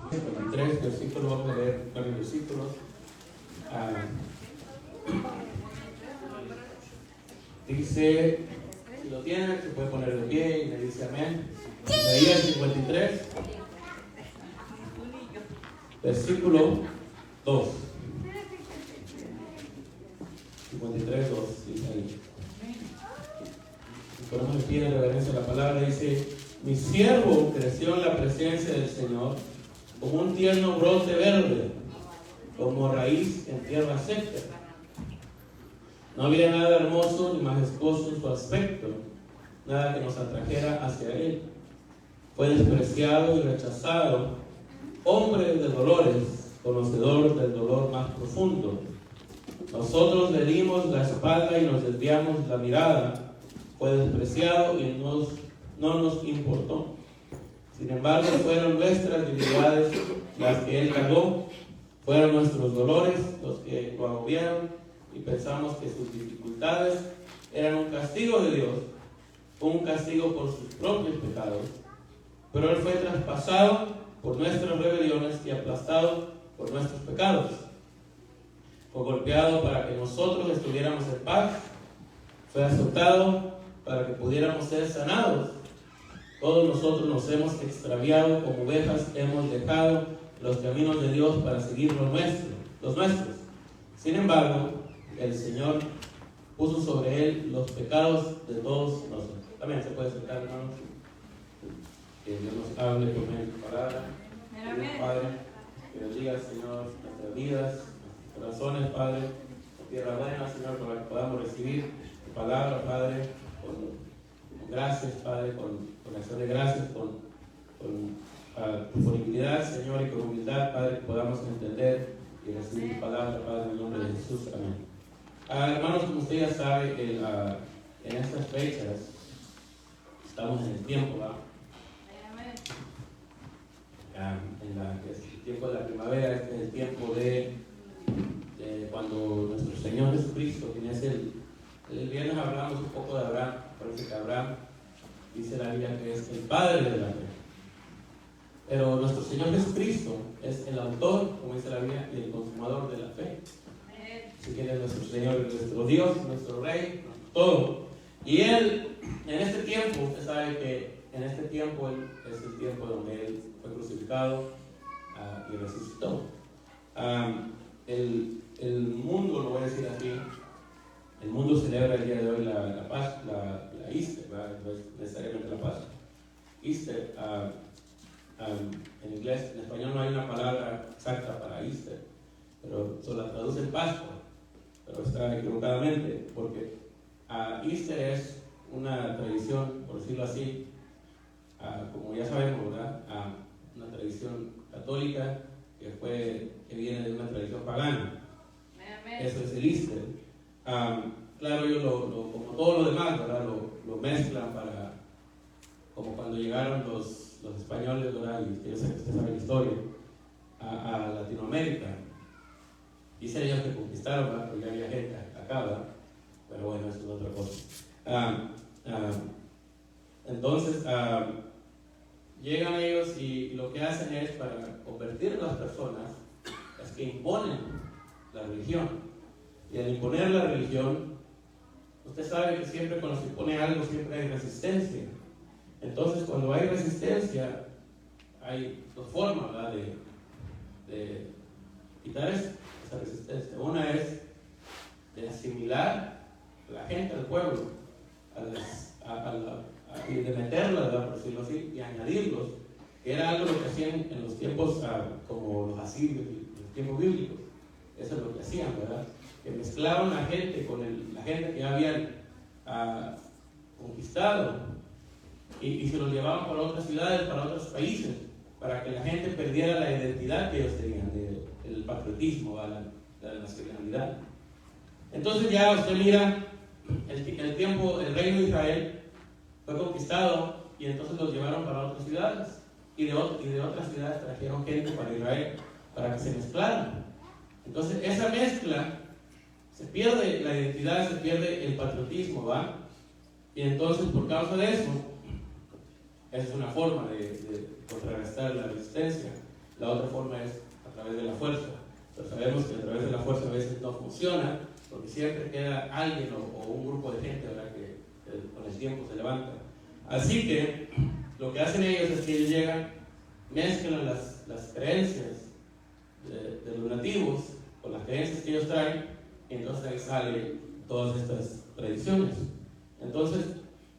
53 versículos, vamos a leer varios versículos. Dice, si lo tienen, se puede poner de pie y me dice amén. Isaías 53, versículo 2. 53, 2, dice ahí. Y ponemos de pie en reverencia a la palabra, dice: mi siervo creció en la presencia del Señor como un tierno brote verde, como raíz en tierra seca. No había nada hermoso ni majestuoso en su aspecto, nada que nos atrajera hacia él. Fue despreciado y rechazado, hombre de dolores, conocedor del dolor más profundo. Nosotros le dimos la espalda y nos desviamos la mirada. Fue despreciado y no nos importó. Sin embargo, fueron nuestras debilidades las que él cargó, fueron nuestros dolores los que lo agobiaron, y pensamos que sus dificultades eran un castigo de Dios, un castigo por sus propios pecados. Pero él fue traspasado por nuestras rebeliones y aplastado por nuestros pecados. Fue golpeado para que nosotros estuviéramos en paz, fue azotado para que pudiéramos ser sanados. Todos nosotros nos hemos extraviado, como ovejas hemos dejado los caminos de Dios para seguir los nuestros. Sin embargo, el Señor puso sobre él los pecados de todos nosotros. También se puede sentar, hermanos. Que Dios nos hable por medio de su palabra. Dios, Padre, que bendiga, Señor, nuestras vidas, nuestros corazones, Padre, tierra buena, Señor, para que podamos recibir tu palabra, Padre, con gracias, Padre, con acción de gracias, con disponibilidad, Señor, y con humildad, Padre, que podamos entender y recibir tu palabra, Padre, en el nombre de Jesús. Amén. Hermanos, como usted ya sabe, en estas fechas estamos en el tiempo, ¿verdad? Es el tiempo de la primavera, este es el tiempo de cuando nuestro Señor Jesucristo, quien es el viernes hablamos un poco de Abraham. Parece que Abraham, dice la Biblia, que es el padre de la fe. Pero nuestro Señor Jesucristo es el autor, como dice la Biblia, y el consumador de la fe. Así que Él es nuestro Señor, nuestro Dios, nuestro Rey, todo. Y Él, en este tiempo, usted sabe que en este tiempo es el tiempo donde Él fue crucificado y resucitó. El mundo, lo voy a decir así, el mundo celebra el día de hoy la Pascua, la Easter, ¿verdad? No es necesariamente la Pascua. Easter, en inglés, en español no hay una palabra exacta para Easter, pero se la traduce en Pascua, pero está equivocadamente, porque Easter es una tradición, por decirlo así, como ya sabemos, ¿verdad? Una tradición católica que viene de una tradición pagana. Eso es el Easter. Claro, ellos como todo lo demás, ¿verdad? Lo mezclan como cuando llegaron los españoles, ¿verdad? Y yo sé que usted sabe la historia, a Latinoamérica. Dicen ellos que conquistaron, ¿verdad? Porque ya había gente acá, ¿verdad? Pero bueno, eso es otra cosa. Entonces, llegan ellos y lo que hacen es, para convertir a las personas, es que imponen la religión. Y al imponer la religión, usted sabe que siempre cuando se impone algo, siempre hay resistencia. Entonces, cuando hay resistencia, hay dos formas, ¿verdad?, de quitar esa resistencia. Una es de asimilar a la gente, al pueblo, y de meterla, ¿verdad?, por decirlo así, y añadirlos, que era algo lo que hacían en los tiempos como los asirios, en los tiempos bíblicos. Eso es lo que hacían, ¿verdad? Que mezclaban la gente con la gente que habían conquistado y se los llevaban para otras ciudades, para otros países, para que la gente perdiera la identidad que ellos tenían, el patriotismo, la nacionalidad. Entonces ya usted mira, el reino de Israel fue conquistado y entonces los llevaron para otras ciudades, y de otras ciudades trajeron gente para Israel para que se mezclaran. Entonces esa mezcla, se pierde la identidad, se pierde el patriotismo, ¿va? Y entonces, por causa de eso, esa es una forma de contrarrestar la resistencia. La otra forma es a través de la fuerza. Pero sabemos que a través de la fuerza a veces no funciona, porque siempre queda alguien o un grupo de gente, ¿verdad?, que con el tiempo se levanta. Así que lo que hacen ellos es que ellos llegan, mezclan las creencias de los nativos con las creencias que ellos traen, y entonces ahí salen todas estas tradiciones. Entonces,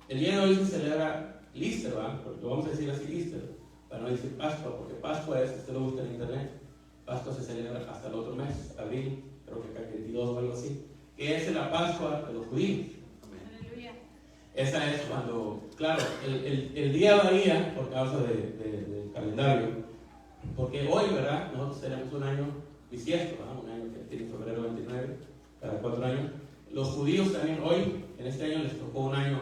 el día de hoy se celebra Easter, ¿verdad? Porque lo vamos a decir así, Easter, para no decir Pascua, porque Pascua es, usted lo busca en internet, Pascua se celebra hasta el otro mes, abril, creo que acá 22 o algo así, que es la Pascua de los judíos. Esa es cuando, claro, el día varía por causa del calendario, porque hoy, ¿verdad?, nosotros tenemos un año bisiesto, ¿verdad?, un año que tiene febrero 29, cada 4 años. Los judíos también hoy, en este año les tocó un año,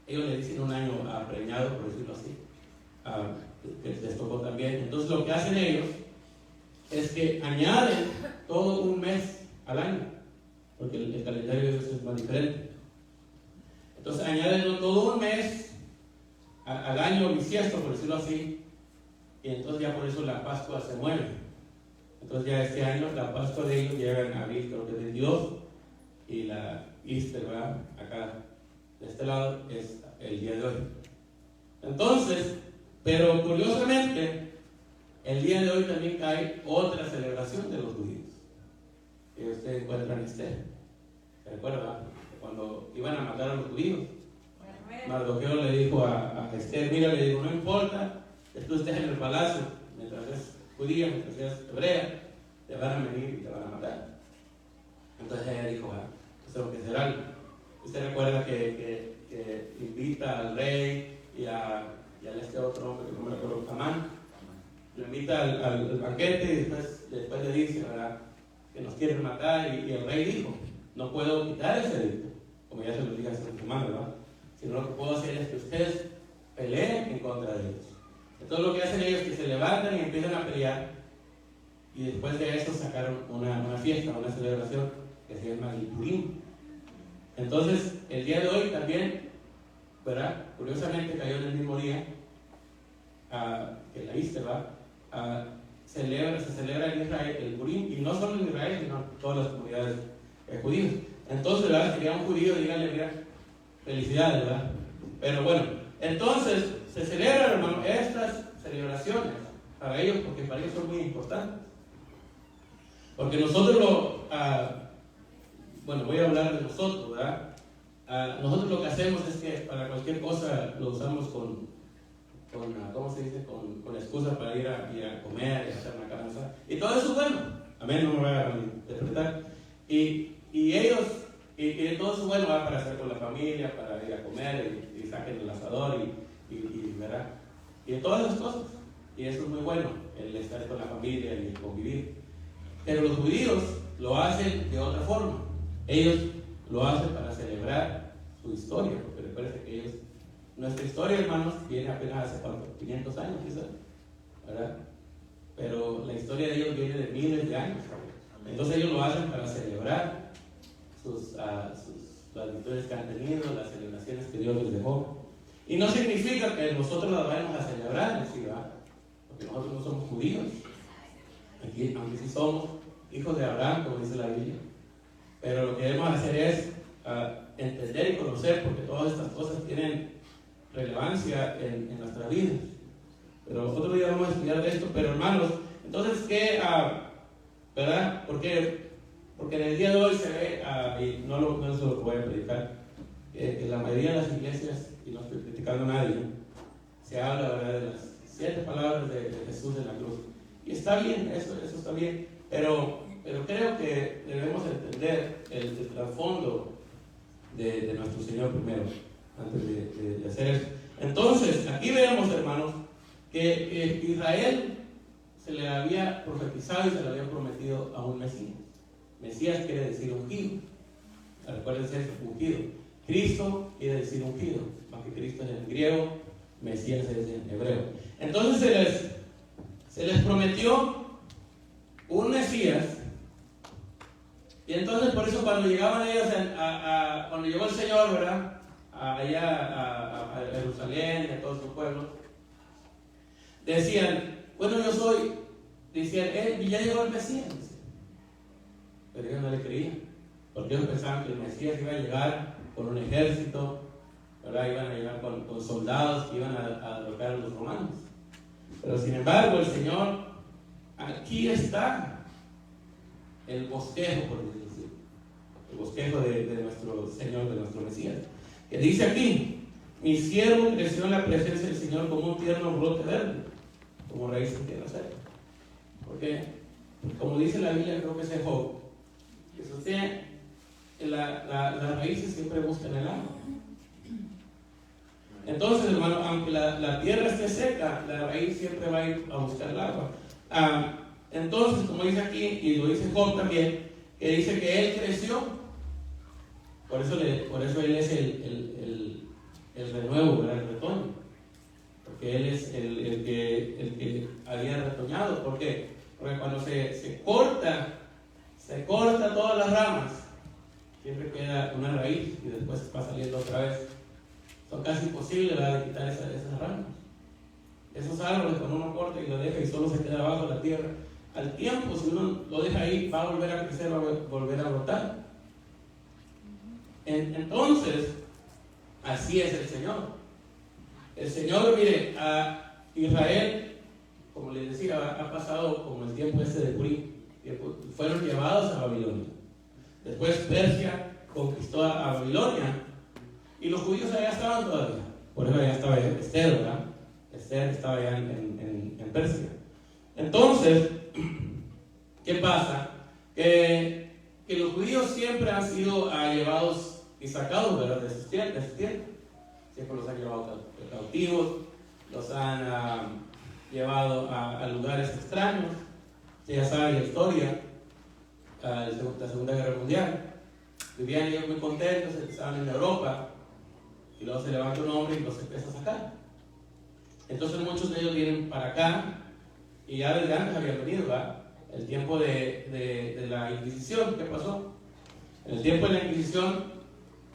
ellos le dicen un año preñado, por decirlo así, que les tocó también. Entonces lo que hacen ellos es que añaden todo un mes al año, porque el calendario de ellos es más diferente. Entonces añaden todo un mes al año bisiesto, por decirlo así, y entonces ya por eso la Pascua se mueve. Entonces ya este año la Pascua de ellos llega en abril, creo que es 22, y la Easter, ¿verdad?, acá de este lado es el día de hoy. Entonces, pero curiosamente, el día de hoy también cae otra celebración de los judíos, que ustedes encuentran en Esther. ¿Se recuerda? Cuando iban a matar a los judíos, Mardoqueo le dijo a Esther, mira, le dijo, no importa que tú estés en el palacio, mientras seas judía, mientras seas hebrea, te van a venir y te van a matar. Entonces ella dijo, tengo que hacer algo. Usted recuerda que invita al rey y a este otro hombre que no me recuerdo, Amán, lo invita al banquete y después le dice, ¿verdad?, que nos quieren matar, y el rey dijo, no puedo quitar ese edicto, como ya se lo dije hace un semana, ¿verdad?, sino lo que puedo hacer es que ustedes peleen en contra de ellos. Entonces lo que hacen ellos es que se levantan y empiezan a pelear, y después de eso sacaron una fiesta, una celebración que se llama el Purim. Entonces el día de hoy también, ¿verdad?, curiosamente cayó en el mismo día que la Easter, se celebra en Israel el Purim, y no solo en Israel, sino en todas las comunidades judías. Entonces, ¿verdad?, si a un judío, díganle, mira, felicidades, ¿verdad? Pero bueno, entonces se celebran, hermano, estas celebraciones para ellos, porque para ellos son muy importantes. Porque nosotros bueno, voy a hablar de nosotros, ¿verdad? Nosotros lo que hacemos es que para cualquier cosa lo usamos ¿cómo se dice? Con excusa para ir a comer, y hacer una carne asada. Y todo eso es bueno. Amén, no me voy a interpretar. Y ellos, y todo eso es bueno, ¿verdad?, para estar con la familia, para ir a comer, y saquen el asador, ¿verdad?, y todas esas cosas. Y eso es muy bueno, el estar con la familia y el convivir. Pero los judíos lo hacen de otra forma. Ellos lo hacen para celebrar su historia, porque recuerden que ellos, nuestra historia, hermanos, viene apenas hace 500 años, quizás, ¿verdad? Pero la historia de ellos viene de miles de años. Entonces ellos lo hacen para celebrar las victorias que han tenido, las celebraciones que Dios les dejó. Y no significa que nosotros las vayamos a celebrar, ¿sí, verdad?, porque nosotros no somos judíos, aunque sí somos hijos de Abraham, como dice la Biblia. Pero lo que debemos hacer es entender y conocer, porque todas estas cosas tienen relevancia en nuestras vidas. Pero otro día vamos a estudiar de esto. Pero hermanos, entonces, ¿qué? ¿Verdad? Porque en el día de hoy se ve, y no es lo que voy a predicar, que la mayoría de las iglesias, y no estoy criticando a nadie, se habla, ¿verdad?, de las 7 palabras de Jesús en la cruz. Y está bien, eso está bien, pero creo que debemos entender el trasfondo de nuestro Señor primero, antes de hacer eso. Entonces, aquí vemos, hermanos, que Israel se le había profetizado y se le había prometido a un Mesías. Mesías quiere decir ungido. Recuerden ser ungido. Cristo quiere decir ungido, aunque Cristo es en griego, Mesías es en hebreo. Entonces se les prometió un Mesías, y entonces por eso cuando llegaban ellos, cuando llegó el Señor, ¿verdad?, allá a Jerusalén y a todos sus pueblos, decían, bueno, yo soy decían, ya llegó el Mesías. Pero ellos no le creían, porque ellos pensaban que el Mesías iba a llegar con un ejército, ¿verdad? Iban a llegar con soldados que iban a derrocar a los romanos. Pero sin embargo, el Señor, aquí está el bosquejo, por decirlo, el bosquejo de nuestro Señor, de nuestro Mesías, que dice aquí: mi siervo creció en la presencia del Señor como un tierno brote verde, como raíz en tierra seca. Porque, como dice la Biblia, creo que es el Job, que sostiene que las raíces siempre buscan el agua. Entonces, hermano, aunque la tierra esté seca, la raíz siempre va a ir a buscar el agua. Entonces, como dice aquí, y lo dice Job también, que dice que él creció, por eso él es el renuevo, ¿verdad? El retoño, porque él es el que había retoñado. ¿Por qué? Porque cuando se corta todas las ramas, siempre queda una raíz y después va saliendo otra vez. Son casi imposibles, ¿verdad?, de quitar esas ramas. Esos árboles, cuando uno corta y lo deja y solo se queda abajo de la tierra, al tiempo, si uno lo deja ahí, va a volver a crecer, va a volver a brotar. Entonces, así es el Señor. El Señor, mire, a Israel, como les decía, ha pasado como el tiempo de Purim. Fueron llevados a Babilonia. Después Persia conquistó a Babilonia. Y los judíos allá estaban todavía. Por eso allá estaba Esther, ¿verdad? Esther estaba allá en Persia. Entonces, ¿qué pasa? Que los judíos siempre han sido llevados y sacados, ¿verdad?, de sus tierras. Siempre los han llevado cautivos, los han llevado a lugares extraños. Ya saben la historia, la Segunda Guerra Mundial. Vivían ellos muy contentos, estaban en Europa, y luego se levanta un hombre y los empieza a sacar. Entonces muchos de ellos vienen para acá, y ya desde antes habían venido, ¿verdad? El tiempo de la Inquisición, ¿qué pasó? En el tiempo de la Inquisición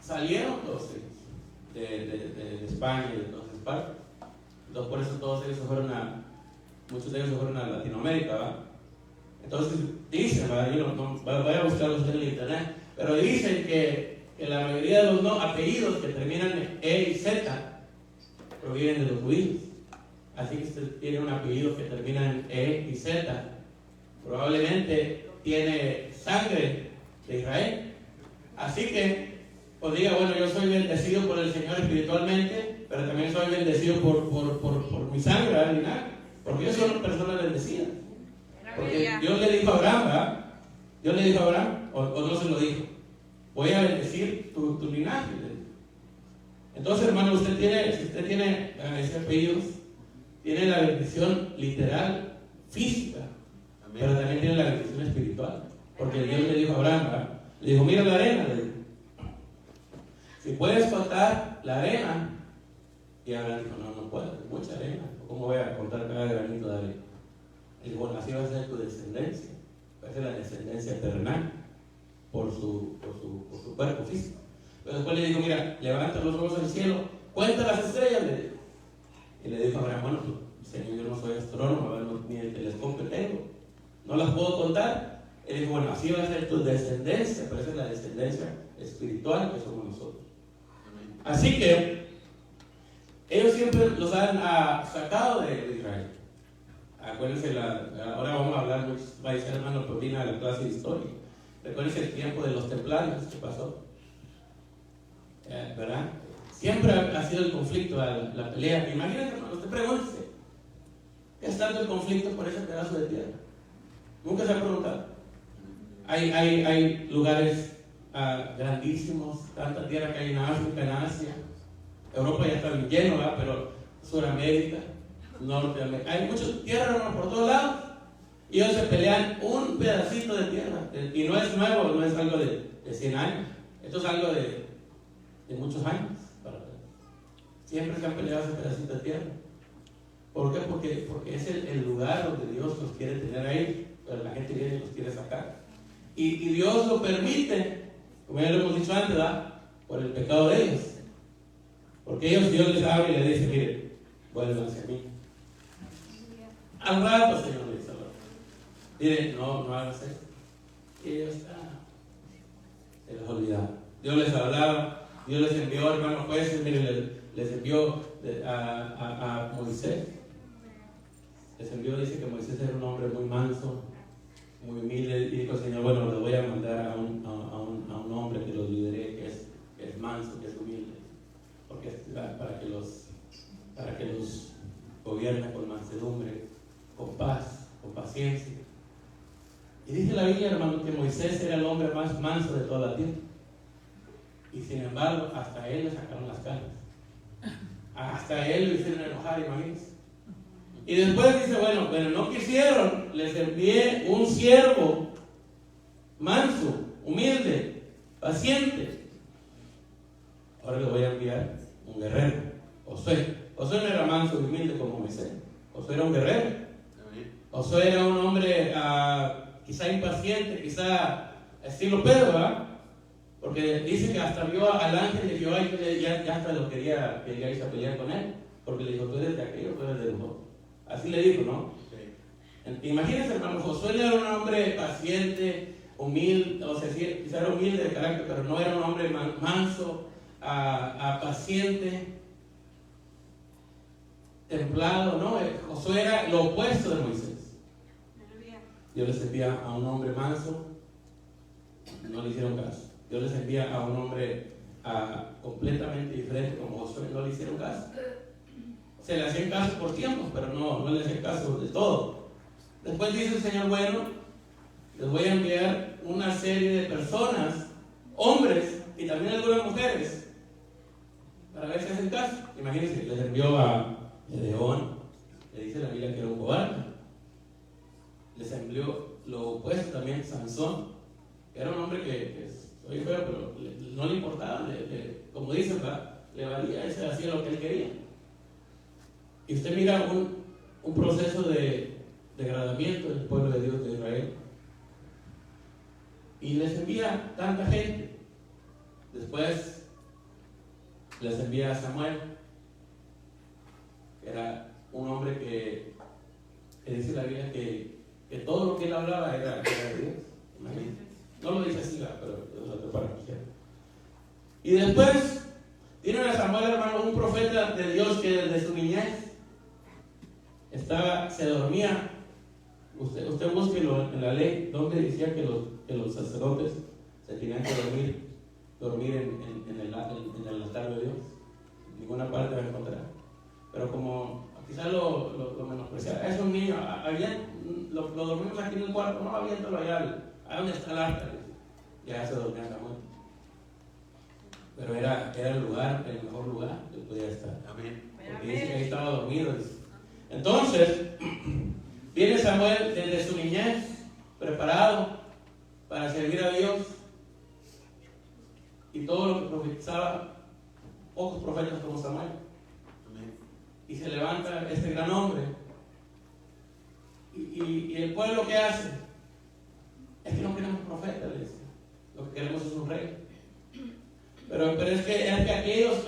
salieron todos ellos de España y de todas esas partes. Entonces por eso todos ellos muchos de ellos se fueron a Latinoamérica, ¿verdad? Entonces dicen, ¿verdad? Yo no voy a buscarlos en el internet, pero dicen que la mayoría de los apellidos que terminan en E y Z provienen de los judíos. Así que usted tiene un apellido que termina en E y Z, probablemente tiene sangre de Israel. Así que, os diga, bueno, yo soy bendecido por el Señor espiritualmente, pero también soy bendecido por mi sangre, ¿verdad? Porque yo soy una persona bendecida. Porque Dios le dijo a Abraham, ¿verdad? Dios le dijo a Abraham, o no se lo dijo: voy a bendecir tu linaje. Entonces, hermano, si usted tiene ese apellido, tiene la bendición literal, física, pero también tiene la bendición espiritual. Porque Dios le dijo a Abraham, ¿verdad? Le dijo: mira la arena, le dijo, si puedes contar la arena. Y Abraham dijo: no puedo, es mucha arena, ¿cómo voy a contar cada granito de arena? Y dijo: bueno, así va a ser tu descendencia, va a ser la descendencia terrenal por su cuerpo físico. Pero después le dijo: mira, levanta los ojos al cielo, cuenta las estrellas, le dijo. Y le dijo a Abraham: bueno, Señor, yo no soy astrónomo, ni el telescopio tengo, no las puedo contar. Él dijo: bueno, así va a ser tu descendencia, pero esa es la descendencia espiritual que somos nosotros. Así que ellos siempre los han sacado de Israel. Acuérdense, ahora vamos a hablar, va a decir hermano Paulina de la clase de historia. Recuérdense el tiempo de los templarios que pasó, ¿verdad? Siempre ha sido el conflicto, la pelea. Imagínense, hermano, usted pregúntese, ¿qué es tanto el conflicto por ese pedazo de tierra? Nunca se ha preguntado. Hay lugares grandísimos, tanta tierra que hay en África, en Asia. Europa ya está bien lleno, ¿verdad? Pero Sudamérica, Norteamérica, hay muchas tierras, hermano, por todos lados. Y ellos se pelean un pedacito de tierra. Y no es nuevo, no es algo de 100 años. Esto es algo de muchos años. Siempre se han peleado ese pedacito de tierra. ¿Por qué? Porque es el lugar donde Dios los quiere tener ahí, pero la gente viene y los quiere sacar. Y Dios lo permite, como ya lo hemos dicho antes, ¿verdad? Por el pecado de ellos. Porque Dios les abre y les dice: mire, vuelvan hacia mí. Al rato, Señor, le dice: Mire, no hagas eso. Y ellos se les olvidaba. Dios les hablaba, Dios les envió, hermanos jueces, mire, les envió a Moisés. Les envió, dice que Moisés era un hombre muy manso, muy humilde, y dijo el Señor, bueno, les voy a mandar a un hombre que los lidere, que es manso, que es humilde, porque para que los gobierne con mansedumbre, con paz, con paciencia. Y dice la Biblia, hermano, que Moisés era el hombre más manso de toda la tierra. Y sin embargo, hasta él le sacaron las canas. Hasta él lo hicieron enojar, imagínense. Y después dice, bueno, pero no quisieron, les envié un siervo manso, humilde, paciente. Ahora le voy a enviar un guerrero, Josué. Josué no era manso y humilde como Moisés. Josué era un guerrero. Josué era un hombre quizá impaciente, quizá estilo Pedro, ¿verdad? Porque dice que hasta vio al ángel de Jehová y ya hasta lo quería irse a pelear con él, porque le dijo, tú eres de aquello, tú eres de los otros. Así le dijo, ¿no? Sí. Imagínense, hermano, Josué era un hombre paciente, humilde, o sea, quizá era humilde de carácter, pero no era un hombre manso, paciente, templado, ¿no? Josué era lo opuesto de Moisés. Dios les envía a un hombre manso, no le hicieron caso. Dios les envía a un hombre completamente diferente como Josué, no le hicieron caso. Se le hacían caso por tiempos, pero no le hacían caso de todo. Después dice el Señor, bueno, les voy a enviar una serie de personas, hombres y también algunas mujeres, para ver si hacen caso. Imagínense, les envió a Gedeón, le dice la Biblia que era un cobarde. Les envió lo opuesto también, Sansón, que era un hombre que soy feo, pero no le importaba, como dicen, le valía, hacía lo que él quería. Y usted mira un proceso de degradamiento del pueblo de Dios de Israel. Y les envía tanta gente. Después les envía a Samuel, que era un hombre que dice la Biblia que todo lo que él hablaba era de Dios. Imagínate. No lo dice así, pero lo prepara cualquiera. Y después tienen a Samuel, hermano, un profeta de Dios que desde su niñez se dormía. Usted búsquelo en la ley, donde decía que los sacerdotes se tenían que dormir en el altar de Dios. En ninguna parte va a encontrar. Pero como quizás lo menospreciaba, es un niño, lo dormimos aquí en el cuarto, no, aviéntalo allá, ahí donde está el altar. Ya se dormía Samuel. Pero era el lugar, el mejor lugar que podía estar. Amén. Porque dice que ahí estaba dormido. Entonces, viene Samuel desde su niñez, preparado para servir a Dios. Y todo lo que profetizaba, pocos profetas como Samuel. Amén. Y se levanta este gran hombre. Y el pueblo, ¿qué hace? Es que no queremos profetas, le dice. Lo que queremos es un rey. Pero es que aquellos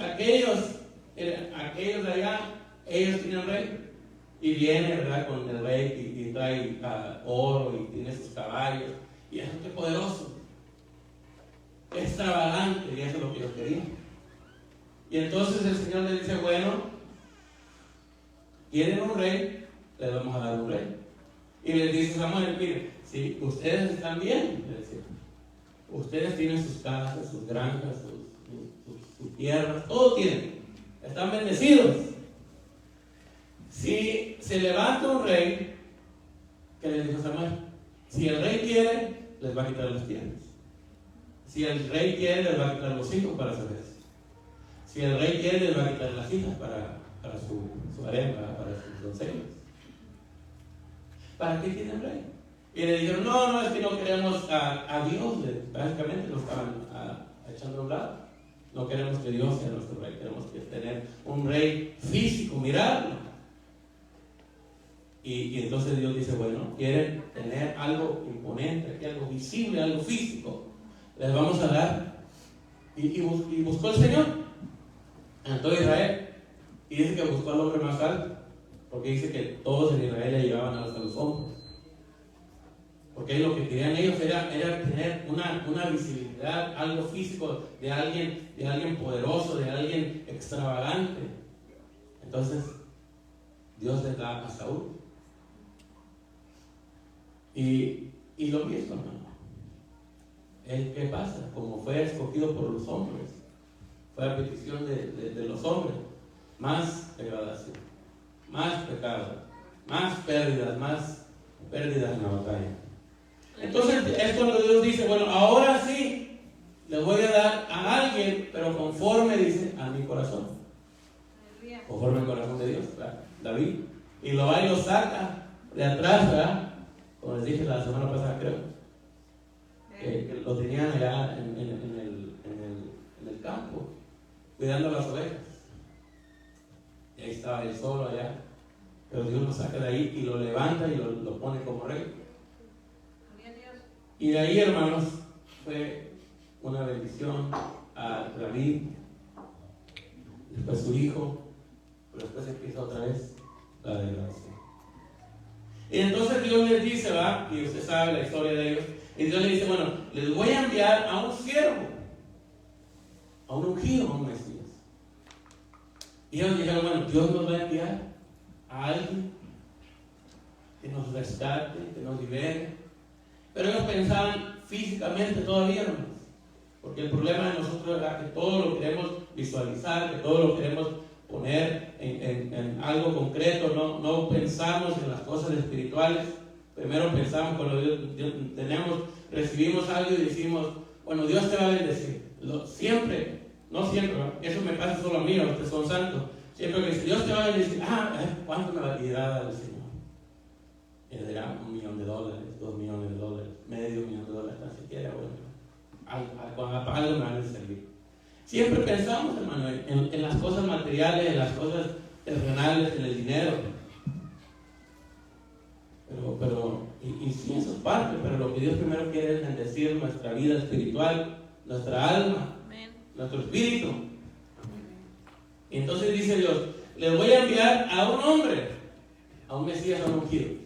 de allá, ellos tienen rey. Y viene, ¿verdad?, con el rey y trae oro y tiene sus caballos. Y eso es poderoso. Es extravagante, y eso es lo que ellos querían. Y entonces el Señor le dice, bueno, ¿quieren un rey? Les vamos a dar un rey. Y les dice Samuel, mire, si ustedes están bien, le decía, ustedes tienen sus casas, sus granjas, sus tierras, todo tienen, están bendecidos. Si se levanta un rey, ¿qué les dijo Samuel? Si el rey quiere, les va a quitar las tierras. Si el rey quiere, les va a quitar los hijos para su vez. Si el rey quiere, les va a quitar las hijas para su harem, para sus doncellas. ¿Para qué tienen rey? Y le dijeron, no, es que no queremos a Dios. Básicamente lo estaban echando a un lado. No queremos que Dios sea nuestro rey, queremos tener un rey físico, mirarlo. Y entonces Dios dice, bueno, quieren tener algo imponente, algo visible, algo físico, les vamos a dar. Y buscó el Señor en todo Israel. Y dice que buscó al hombre más alto, porque dice que todos en Israel le llevaban hasta los hombros. porque lo que querían ellos era tener una visibilidad, algo físico de alguien poderoso, de alguien extravagante. Entonces, Dios les da a Saúl. Y lo mismo, hermano. ¿Qué pasa? Como fue escogido por los hombres, fue a petición de los hombres, más degradación, más pecado, más pérdidas en la batalla. Entonces es cuando Dios dice, bueno, ahora sí le voy a dar a alguien, pero conforme, dice, a mi corazón, conforme al corazón de Dios, ¿verdad? David, y lo va y lo saca de atrás, ¿verdad? Como les dije la semana pasada, creo, que lo tenían allá en el campo, cuidando las ovejas. Y ahí estaba él solo allá. Pero Dios lo saca de ahí y lo levanta y lo pone como rey. Y de ahí, hermanos, fue una bendición a David, después su hijo, pero después empieza otra vez la degradación. Y entonces Dios les dice, va, y usted sabe la historia de ellos, y Dios les dice, bueno, les voy a enviar a un siervo, a un ungido, a un Mesías. Y ellos dijeron, bueno, Dios nos va a enviar a alguien que nos rescate, que nos libere. Pero ellos pensaban físicamente todavía, hermanos, porque el problema de nosotros era que todo lo queremos visualizar, que todo lo queremos poner en algo concreto, no pensamos en las cosas espirituales. Primero pensamos cuando recibimos algo y decimos, bueno, Dios te va a bendecir. Siempre, no siempre, eso me pasa solo a mí, ustedes son santos. Siempre que dice, Dios te va a bendecir, ¿cuánto me va a tirar el Señor? Y le dirá $1 millón, $2 millones, medio millón de dólares, tan siquiera, bueno, algo me van a servir. Siempre pensamos, hermano, en las cosas materiales, en las cosas terrenales, en el dinero. Y sí, eso es parte, pero lo que Dios primero quiere es bendecir nuestra vida espiritual, nuestra alma, nuestro espíritu. Y entonces dice Dios, les voy a enviar a un hombre, a un Mesías, a un ungido.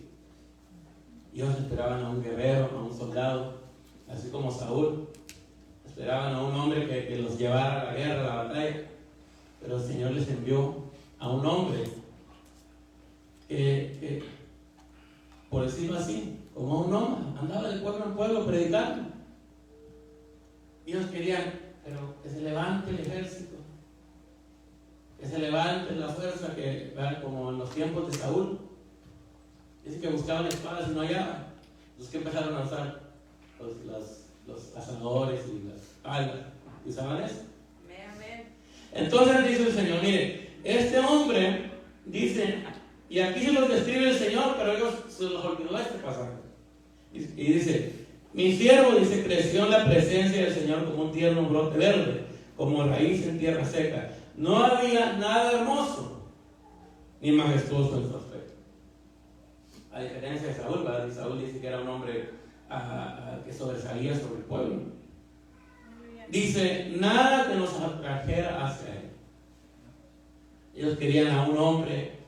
Ellos esperaban a un guerrero, a un soldado, así como Saúl. Esperaban a un hombre que los llevara a la guerra, a la batalla. Pero el Señor les envió a un hombre que por decirlo así, como un hombre, andaba de pueblo en pueblo predicando. Ellos querían, pero que se levante el ejército, que se levante la fuerza, que vean como en los tiempos de Saúl. Dice que buscaban espadas y no hallaban. Los que empezaron a usar los asadores y las palas, y usaban eso. Entonces dice el Señor, mire, este hombre dice, y aquí se los describe el Señor, pero ellos se los olvidó este pasaje. Y dice, mi siervo, dice, creció en la presencia del Señor como un tierno brote verde, como raíz en tierra seca. No había nada hermoso ni majestuoso en su aspecto. A diferencia de Saúl, ¿verdad? Saúl dice que era un hombre que sobresalía sobre el pueblo. Dice, nada que nos atrajera hacia él. Ellos querían a un hombre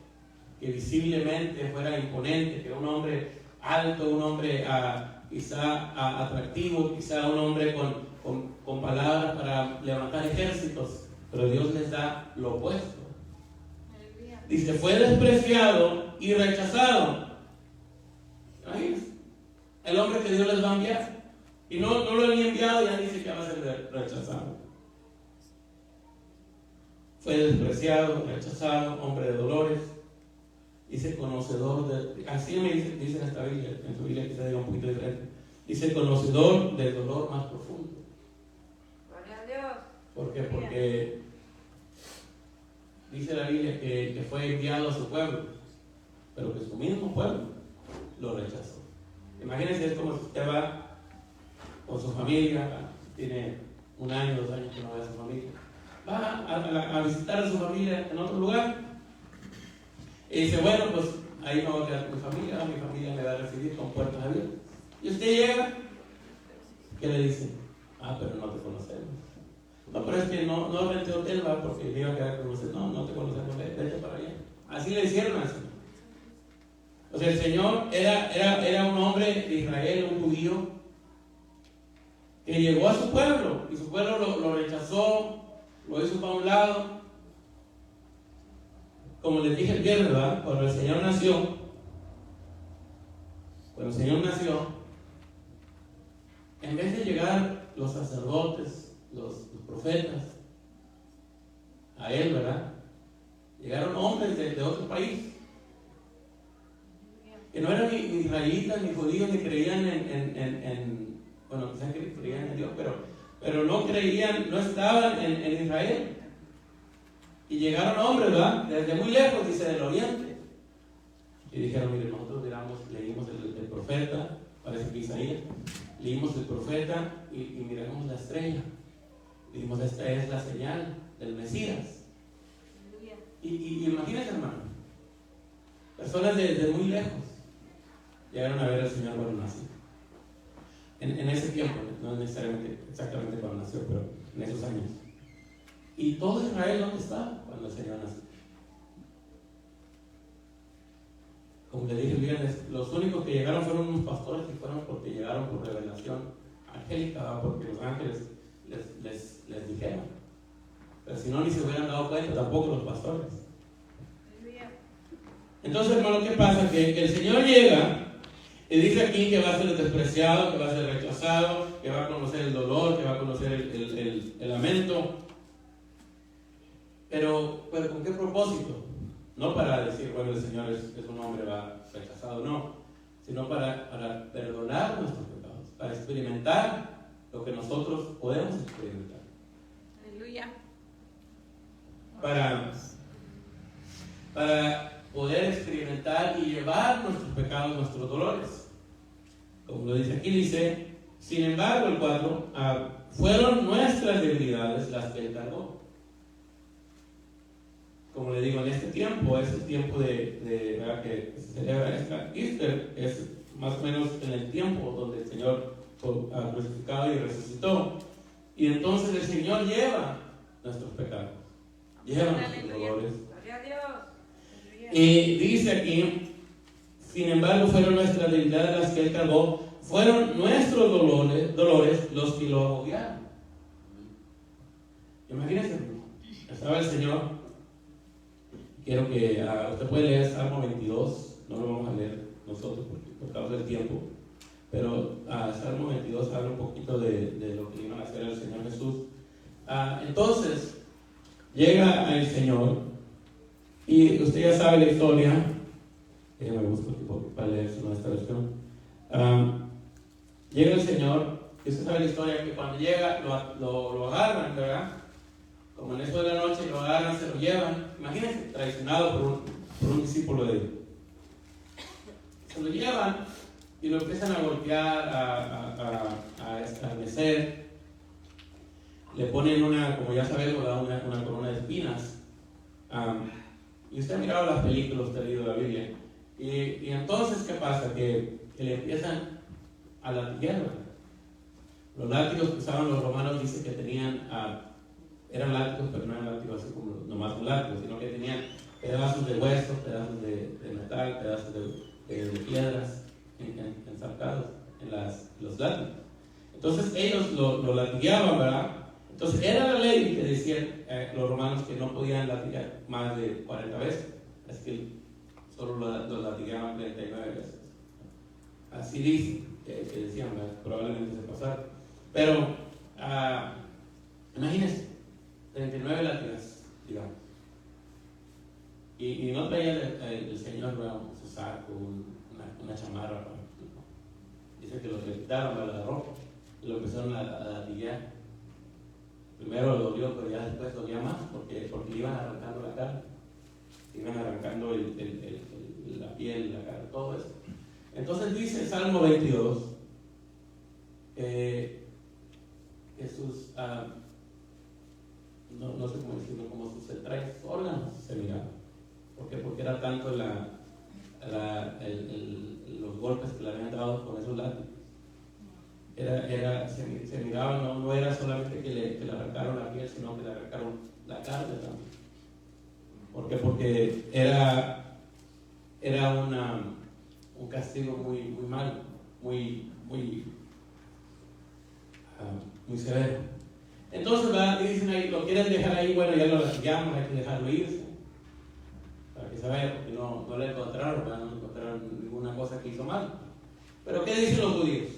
que visiblemente fuera imponente, que era un hombre alto, un hombre quizá atractivo, quizá un hombre con palabras para levantar ejércitos, pero Dios les da lo opuesto. Dice, fue despreciado y rechazado. Imagínense, el hombre que Dios les va a enviar, y no lo han enviado, ya dice que va a ser rechazado. Fue despreciado, rechazado, hombre de dolores. Dice conocedor de, así me dice en esta Biblia, en su Biblia quizá diga un poquito diferente. Dice conocedor del dolor más profundo. Gloria a Dios. ¿Por qué? Porque dice la Biblia que fue enviado a su pueblo, pero que su mismo pueblo lo rechazó. Imagínense, es como si usted va con su familia, tiene 1 año, 2 años que no ve a su familia, va a visitar a su familia en otro lugar y dice, bueno, pues ahí me voy a quedar con mi familia me va a recibir con puertas abiertas. Y usted llega, ¿qué le dice? Pero no te conocemos. No, pero es que no renté hotel, va, porque me iba a quedar con usted. No te conocemos, vete para allá. Así le hicieron al Señor. O sea, el Señor era un hombre de Israel, un su pueblo, y su pueblo lo rechazó, lo hizo para un lado. Como les dije el viernes, ¿verdad? Cuando el Señor nació, en vez de llegar los sacerdotes, los profetas, a él, ¿verdad? Llegaron hombres de otro país, que no eran ni israelitas, ni judíos, ni creían bueno, quizás que creían en Dios, pero no creían, no estaban en Israel. Y llegaron hombres, ¿verdad? Desde muy lejos, dice, del oriente. Y dijeron, mire, nosotros leímos el profeta, parece que Isaías, leímos el profeta y miramos la estrella. Y dijimos, esta es la señal del Mesías. Y imagínense, hermano, personas desde muy lejos llegaron a ver al Señor cuando nació. En ese tiempo, no necesariamente exactamente cuando nació, pero en esos años. Y todo Israel, ¿dónde estaba cuando el Señor nació? Como le dije el viernes, los únicos que llegaron fueron unos pastores que fueron porque llegaron por revelación angélica, ¿verdad? Porque los ángeles les dijeron. Pero si no, ni se hubieran dado cuenta, tampoco los pastores. Entonces, hermano, ¿qué pasa? Que el Señor llega y dice aquí que va a ser despreciado, que va a ser rechazado, que va a conocer el dolor, que va a conocer el lamento. Pero ¿con qué propósito? No para decir, bueno, el Señor es un hombre rechazado, no, sino para perdonar nuestros pecados, para experimentar lo que nosotros podemos experimentar. Aleluya. Para poder experimentar y llevar nuestros pecados, nuestros dolores. Como lo dice aquí, dice, sin embargo, el 4, fueron nuestras debilidades las que Él cargó. Como le digo, en este tiempo, es el tiempo ¿verdad? Que se celebra Easter, es más o menos en el tiempo donde el Señor fue crucificado y resucitó. Y entonces el Señor lleva nuestros pecados, lleva nuestros dolores. Gloria a Dios. Y dice aquí, sin embargo, fueron nuestras debilidades las que Él cargó, fueron nuestros dolores los que lo agobiaron. Imagínense, estaba el Señor. Quiero que usted puede leer Salmo 22, no lo vamos a leer nosotros por causa del tiempo, pero Salmo 22 habla un poquito de lo que iban a hacer al Señor Jesús. Entonces, llega el Señor, y usted ya sabe la historia, me gusta para leer nuestra versión. Llega el Señor, y usted sabe la historia, que cuando llega lo agarran, ¿verdad? Como en eso de la noche, lo agarran, se lo llevan. Imagínense, traicionado por un discípulo de él. Se lo llevan y lo empiezan a golpear, a escarnecer. Le ponen como ya sabemos, una corona de espinas. Y usted ha mirado las películas, usted ha leído la Biblia. Y entonces, ¿qué pasa? Que le empiezan a latigar. Los látigos que usaban los romanos, dice que tenían... eran látigos, pero no eran látigos así como nomás un látigo, sino que tenían pedazos de huesos, pedazos de metal, pedazos de piedras ensartados en los látigos. Entonces ellos lo latigueaban, ¿verdad? Entonces era la ley que decían los romanos que no podían latigar más de 40 veces, es que solo lo latigueaban 39 veces. Así dice, que decían, ¿verdad? Probablemente se pasaron. Pero imagínense, 39 látigas, digamos. Y no traía el Señor, bueno, su saco, una chamarra. ¿No? Dice que lo quitaron a la ropa y lo empezaron a latiguear. Primero lo dolió, pero ya después dolía más porque le iban arrancando la carne, iban arrancando la piel, la cara, todo eso. Entonces dice Salmo 22, Jesús, no sé cómo decirlo, como sus entrañas, sus órganos se miraban. ¿Por qué? Porque era tanto los golpes que le habían dado con esos látigos. Se miraban, no era solamente que le arrancaron la piel, sino que le arrancaron la carne también. ¿Por qué? Porque era un castigo muy malo, muy muy severo. Entonces dicen ahí, lo quieren dejar ahí, bueno, ya lo lastimamos, hay que dejarlo irse, para que se vaya, porque no le encontraron, no encontraron ninguna cosa que hizo mal. Pero ¿qué dicen los judíos?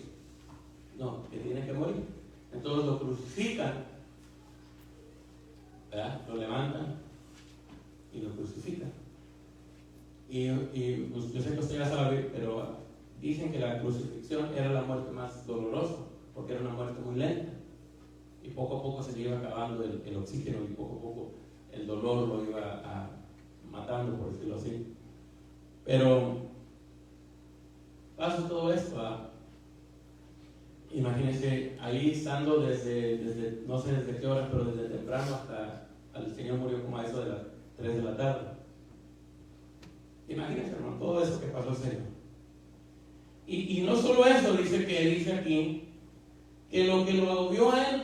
No, que tiene que morir. Entonces lo crucifican, ¿verdad? Lo levantan y lo crucifican. Y pues, yo sé que usted ya sabe, pero dicen que la crucifixión era la muerte más dolorosa, porque era una muerte muy lenta. Y poco a poco se le iba acabando el oxígeno y poco a poco el dolor lo iba matando, por decirlo así. Pero pasa todo esto. Imagínense, ahí estando desde, no sé desde qué hora, pero desde temprano hasta el Señor murió como a eso de las 3 de la tarde. Imagínense, hermano, todo eso que pasó el Señor. Y no solo eso, dice aquí, que lo que lo agobió a él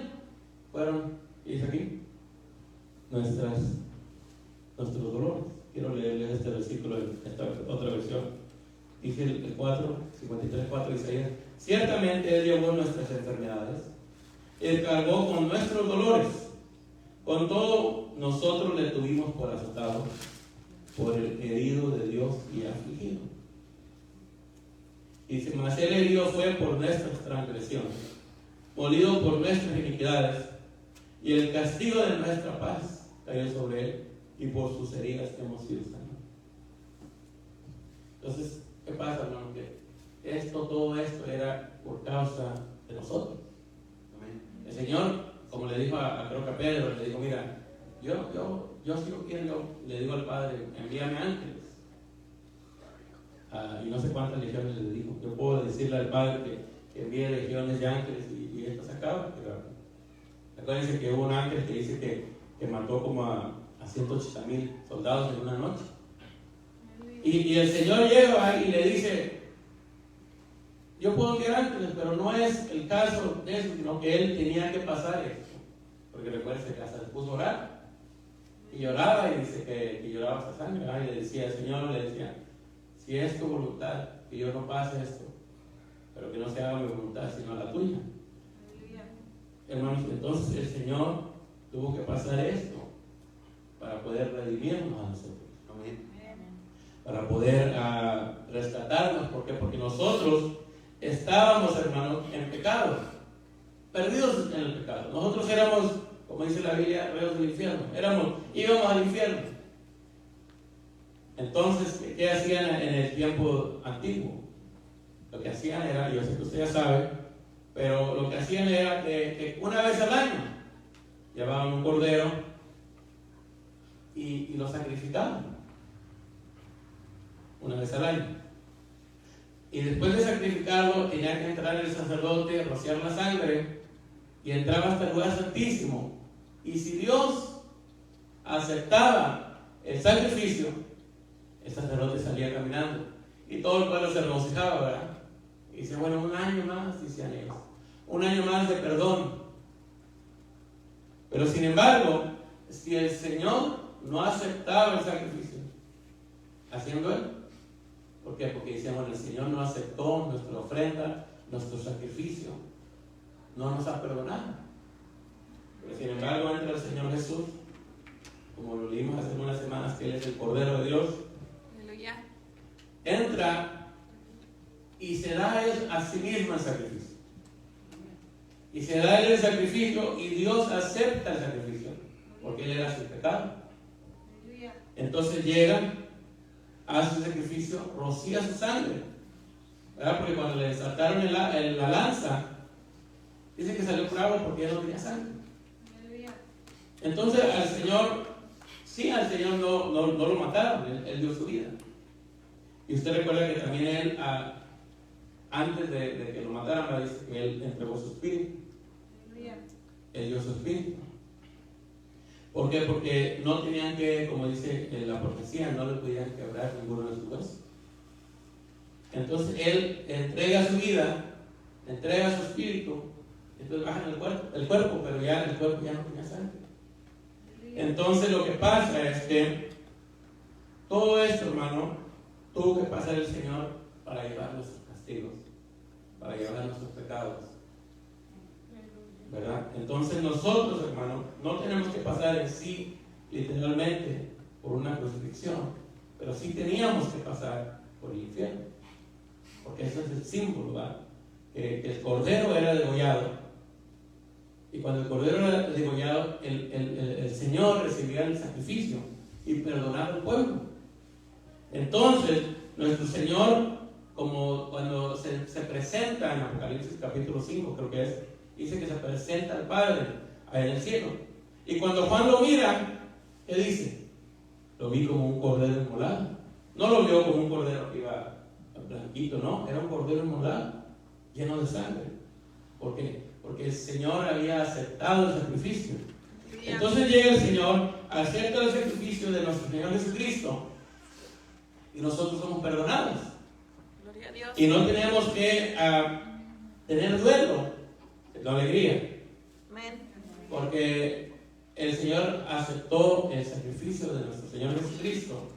fueron, dice aquí, nuestros dolores. Quiero leerles este versículo en esta otra versión. Dice el 4, 53:4 de Isaías: ciertamente Él llevó nuestras enfermedades, Él cargó con nuestros dolores, con todo nosotros le tuvimos por azotado, por el herido de Dios y afligido. Dice: mas Él herido fue por nuestras transgresiones, molido por nuestras iniquidades, y el castigo de nuestra paz cayó sobre Él, y por sus heridas hemos sido sanados. Entonces, ¿qué pasa, hermano? Que todo esto era por causa de nosotros. Amén. El Señor, como le dijo creo que a Pedro, le dijo: mira, yo si lo quiero, le digo al Padre, envíame ángeles. Y no sé cuántas legiones le dijo. Yo puedo decirle al Padre que envíe legiones de ángeles y esto se acaba. Pero acuérdense que hubo un ángel que dice que mató como a 180,000 soldados en una noche. Y el Señor llega y le dice: yo puedo enviar ángeles, pero no es el caso de eso, sino que Él tenía que pasar esto. Porque recuérdense que hasta se puso a orar. Y lloraba, y dice que lloraba hasta sangre. Y le decía, el Señor le decía: si es tu voluntad, que yo no pase esto, pero que no se haga mi voluntad, sino la tuya. Hermanos, entonces el Señor tuvo que pasar esto para poder redimirnos a nosotros. Amén. Para poder rescatarnos. ¿Por qué? Porque nosotros estábamos, hermanos, en pecado, perdidos en el pecado. Nosotros éramos, como dice la Biblia, reos del infierno. Íbamos al infierno. Entonces, ¿qué hacían en el tiempo antiguo? Lo que hacían era, yo sé que usted ya sabe, pero lo que hacían era que una vez al año llevaban un cordero y lo sacrificaban. Una vez al año. Y después de sacrificarlo, tenía que entrar el sacerdote, rociar la sangre, y entraba hasta el lugar santísimo. Y si Dios aceptaba el sacrificio, el sacerdote salía caminando. Y todo el pueblo se regocijaba, ¿verdad? Y dice: bueno, un año más, decían ellos. Un año más de perdón. Pero sin embargo, si el Señor no aceptaba el sacrificio, haciendo Él, ¿por qué? Porque decían: bueno, el Señor no aceptó nuestra ofrenda, nuestro sacrificio, no nos ha perdonado. Pero sin embargo, entra el Señor Jesús, como lo leímos hace unas semanas, que Él es el Cordero de Dios. Aleluya. Entra y se da a Él a sí mismo el sacrificio. Y se da a Él el sacrificio, y Dios acepta el sacrificio, porque Él era su pecado. Entonces llega, hace el sacrificio, rocía su sangre, ¿verdad? Porque cuando le saltaron la lanza, dice que salió bravo porque ya no tenía sangre. Entonces al Señor no lo mataron, él dio su vida. Y usted recuerda que también Él, antes de que lo mataran, dice que Él entregó su espíritu. Él dio su espíritu. ¿Por qué? Porque no tenían que, como dice la profecía, no le podían quebrar ninguno de sus huesos. Entonces Él entrega su vida, entrega su espíritu, entonces baja el cuerpo, pero ya el cuerpo ya no tenía sangre. Entonces lo que pasa es que todo esto, hermano, tuvo que pasar el Señor para llevar nuestros castigos, para llevar nuestros pecados. ¿verdad? Entonces nosotros, hermano, no tenemos que pasar en sí, literalmente, por una crucifixión, pero sí teníamos que pasar por el infierno, porque eso es el símbolo, ¿verdad? Que el cordero era degollado, y cuando el cordero era degollado, el Señor recibía el sacrificio y perdonaba al pueblo. Entonces, nuestro Señor, como cuando se presenta en Apocalipsis capítulo 5, creo que es, dice que se presenta al Padre allá en el cielo. Y cuando Juan lo mira, ¿qué dice? Lo vi como un cordero inmolado. No lo vio como un cordero que iba blanquito, no, era un cordero inmolado, lleno de sangre. ¿Por qué? Porque el Señor había aceptado el sacrificio. Entonces llega el Señor, acepta el sacrificio de nuestro Señor Jesucristo, y nosotros somos perdonados. Gloria a Dios. Y no tenemos que tener duelo, sino alegría. Amén. Porque el Señor aceptó el sacrificio de nuestro Señor Jesucristo.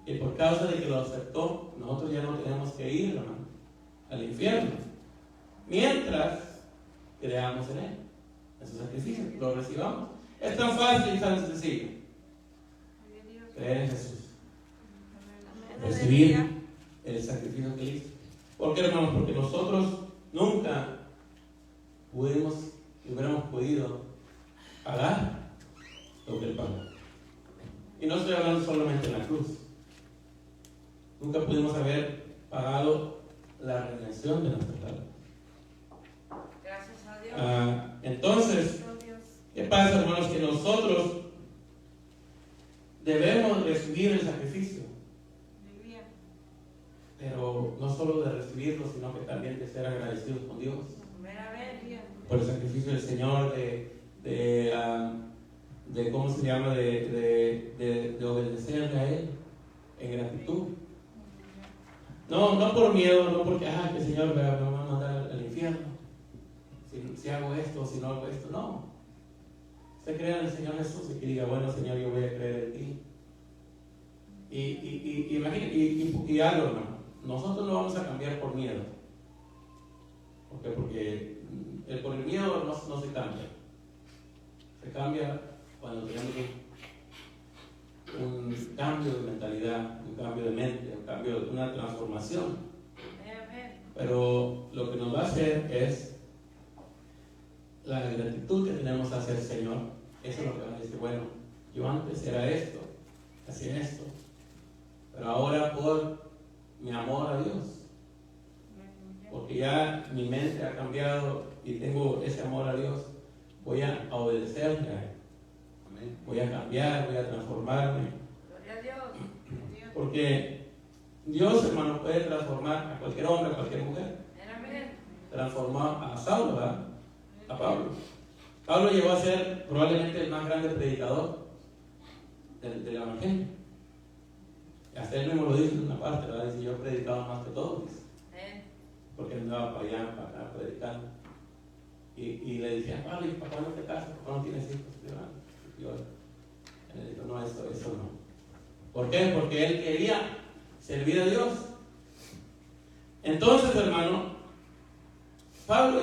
Y por causa de que lo aceptó, nosotros ya no tenemos que ir, hermano, al infierno. Mientras creamos en Él, en su sacrificio, lo recibamos. Es tan fácil y tan sencillo. Creer en Jesús. Recibir el sacrificio que hizo. ¿Por qué, hermanos? Porque nosotros nunca hubiéramos podido pagar lo que Él pagó. Y no estoy hablando solamente de la cruz. Nunca pudimos haber pagado la redención de nuestra alma. Gracias a Dios. Entonces, ¿qué pasa, hermanos? Que nosotros debemos recibir el sacrificio. Pero no solo de recibirlo, sino que también de ser agradecidos con Dios por el sacrificio del Señor, de ¿cómo se llama? De obedecerle a Él en gratitud. No por miedo, no porque, que el Señor me va a mandar al infierno si hago esto o si no hago esto. No. Usted crea en el Señor Jesús y que diga, bueno, Señor, yo voy a creer en ti. Y algo, hermano. Nosotros no vamos a cambiar por miedo. ¿Por qué? Porque por el miedo no se cambia. Se cambia cuando tenemos un cambio de mentalidad, un cambio de mente, un cambio de una transformación. Pero lo que nos va a hacer es la gratitud que tenemos hacia el Señor. Eso es lo que va a decir, bueno, yo antes era esto, hacía esto, pero ahora por mi amor a Dios, porque ya mi mente ha cambiado y tengo ese amor a Dios, voy a obedecerle a Él. Voy a cambiar, voy a transformarme. Porque Dios, hermano, puede transformar a cualquier hombre, a cualquier mujer. Transformó a Saulo, ¿verdad? A Pablo. Pablo llegó a ser probablemente el más grande predicador del Evangelio. Hasta él mismo lo dice en una parte, ¿verdad? Dice, yo he predicado más que todos. Porque andaba para allá, para acá, predicando. Y le decían, Pablo, ¿y para cuándo te casas? ¿Para cuándo tienes hijos? Y yo le digo, no, eso no. ¿Por qué? Porque él quería servir a Dios. Entonces, hermano, Pablo,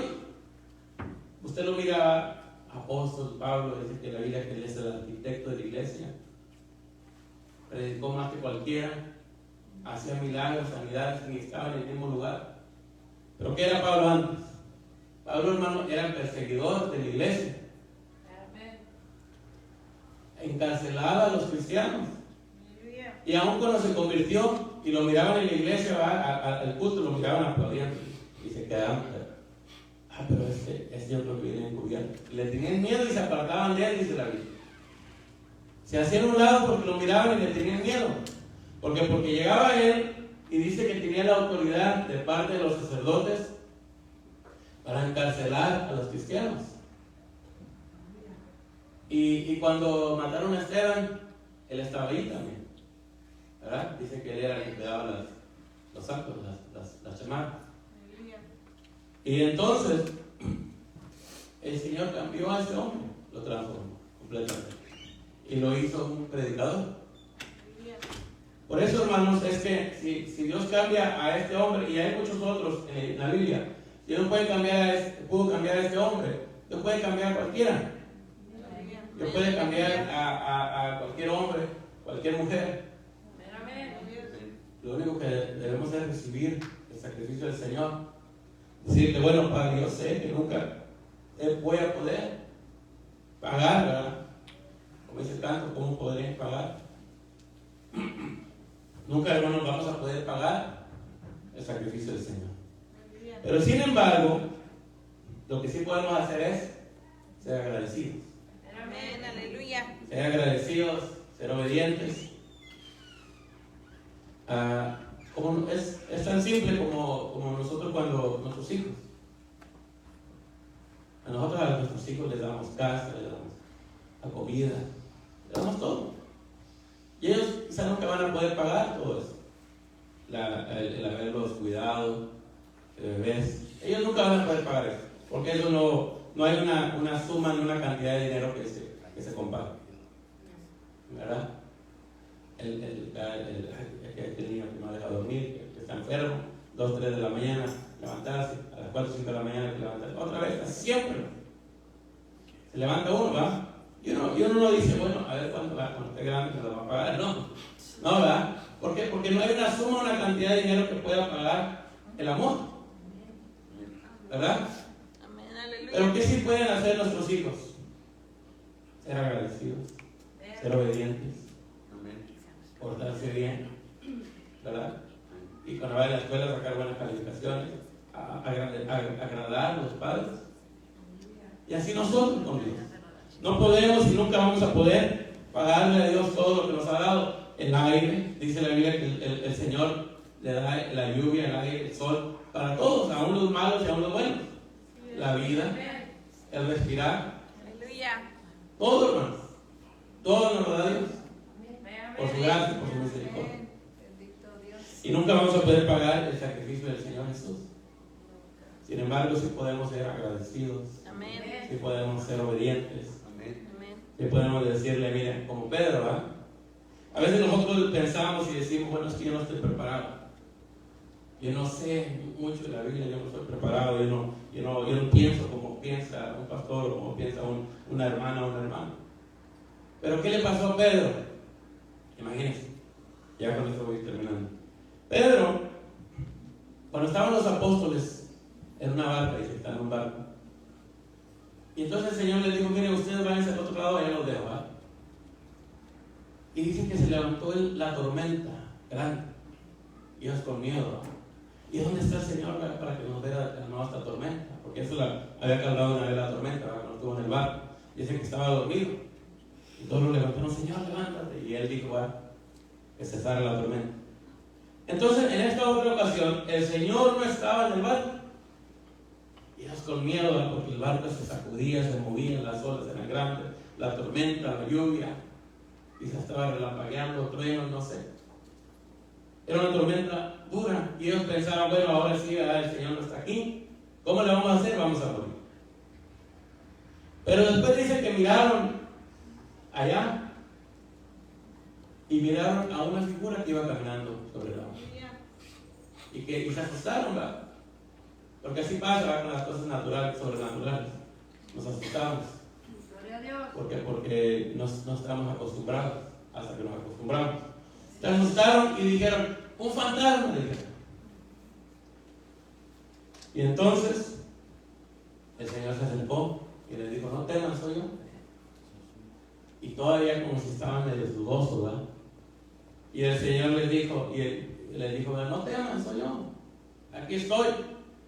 usted lo mira, apóstol Pablo, dice que en la Biblia que él es el arquitecto de la iglesia. Predicó más que cualquiera, hacía milagros, sanidades, y estaba en el mismo lugar. ¿Pero qué era Pablo antes? Pablo, hermano, era el perseguidor de la iglesia. Encarcelaba a los cristianos. Y aún cuando se convirtió y lo miraban en la iglesia, al culto, lo miraban aplaudiendo y se quedaban. Pero este otro que viene encubierto. Le tenían miedo y se apartaban de él, dice la Biblia. Se hacían a un lado porque lo miraban y le tenían miedo. Porque llegaba él y dice que tenía la autoridad de parte de los sacerdotes para encarcelar a los cristianos. Y cuando mataron a Esteban, él estaba ahí también, ¿verdad? Dice que él era el que daba los actos, las llamadas. Y entonces el Señor cambió a ese hombre, lo transformó completamente y lo hizo un predicador. Por eso, hermanos, es que si Dios cambia a este hombre, y hay muchos otros en la Biblia, Dios pudo cambiar a este hombre, Dios puede cambiar a cualquiera. Dios puede cambiar a cualquier hombre, cualquier mujer. Lo único que debemos es recibir el sacrificio del Señor. Decirle, bueno, Padre, yo sé que nunca voy a poder pagar, ¿verdad? Como dice el canto, ¿cómo podré pagar? Nunca, hermanos, vamos a poder pagar el sacrificio del Señor. Pero sin embargo, lo que sí podemos hacer es ser agradecidos. Amén, aleluya. Ser agradecidos, ser obedientes. Es tan simple como nosotros cuando nuestros hijos. A nuestros hijos les damos casa, les damos la comida, les damos todo. Y ellos quizás nunca van a poder pagar todo eso. El haberlos cuidado, bebés. Ellos nunca van a poder pagar eso. Porque eso no hay una suma ni una cantidad de dinero que se compare. ¿Verdad? El niño que no deja dormir, que está enfermo, 2, 3 de la mañana, levantarse, a las 4, 5 de la mañana que levantarse, otra vez, siempre. Se levanta uno, ¿va? Y uno no dice, bueno, a ver cuando esté grande se lo va a pagar. No, ¿verdad? ¿Por qué? Porque no hay una suma, una cantidad de dinero que pueda pagar el amor. ¿Verdad? Amén, aleluya. Pero ¿qué sí pueden hacer nuestros hijos? Ser agradecidos, ser obedientes, portarse bien, ¿verdad? Y cuando vaya a la escuela sacar buenas calificaciones, agradar a los padres. Y así nosotros con Dios. No podemos y nunca vamos a poder pagarle a Dios todo lo que nos ha dado. El aire, dice la Biblia que el Señor le da la lluvia, el aire, el sol, para todos, aún los malos y aún los buenos. La vida, el respirar, todo, hermanos, todo nos lo da Dios. Por su gracia, por su misericordia. Y nunca vamos a poder pagar el sacrificio del Señor Jesús. Sin embargo, sí podemos ser agradecidos. Sí podemos ser obedientes. Sí podemos decirle, miren, como Pedro, ¿verdad? A veces nosotros pensamos y decimos, bueno, es que yo no estoy preparado. Yo no sé mucho de la Biblia, yo no estoy preparado, yo no pienso como piensa un pastor o como piensa una hermana o un hermano. Pero ¿qué le pasó a Pedro? Imagínense, ya con esto voy terminando. Pedro, cuando estaban los apóstoles en una barca, y se está en un barco, y entonces el Señor les dijo, miren, ustedes van al otro lado, allá los dejo, ¿verdad? Y dicen que se levantó la tormenta grande, y ellos con miedo, ¿verdad? ¿Y dónde está el Señor para que nos vea esta tormenta? Porque eso había calmado una vez la tormenta, ¿verdad? Cuando estuvo en el barco. Dicen que estaba dormido. Y todos lo levantaron, Señor, levántate. Y él dijo, que cesara la tormenta. Entonces, en esta otra ocasión, el Señor no estaba en el barco. Y ellos con miedo, ¿verdad? Porque el barco se sacudía, se movía, las olas eran grandes, la tormenta, la lluvia. Y se estaba relampagueando, truenos, no sé. Era una tormenta dura. Y ellos pensaban, bueno, ahora sí, el Señor no está aquí. ¿Cómo le vamos a hacer? Vamos a morir. Pero después dice que miraron allá y miraron a una figura que iba caminando sobre el agua. Y se asustaron, ¿verdad? Porque así pasa, ¿verdad? Con las cosas naturales, sobrenaturales. Nos asustamos. Porque no estamos acostumbrados hasta que nos acostumbramos. Se asustaron y dijeron, un fantasma, dijeron. Y entonces el Señor se acercó y les dijo, no teman, soy yo. Y todavía como si estaban medio dudosos, ¿verdad? Y el Señor les dijo, no teman, soy yo. Aquí estoy.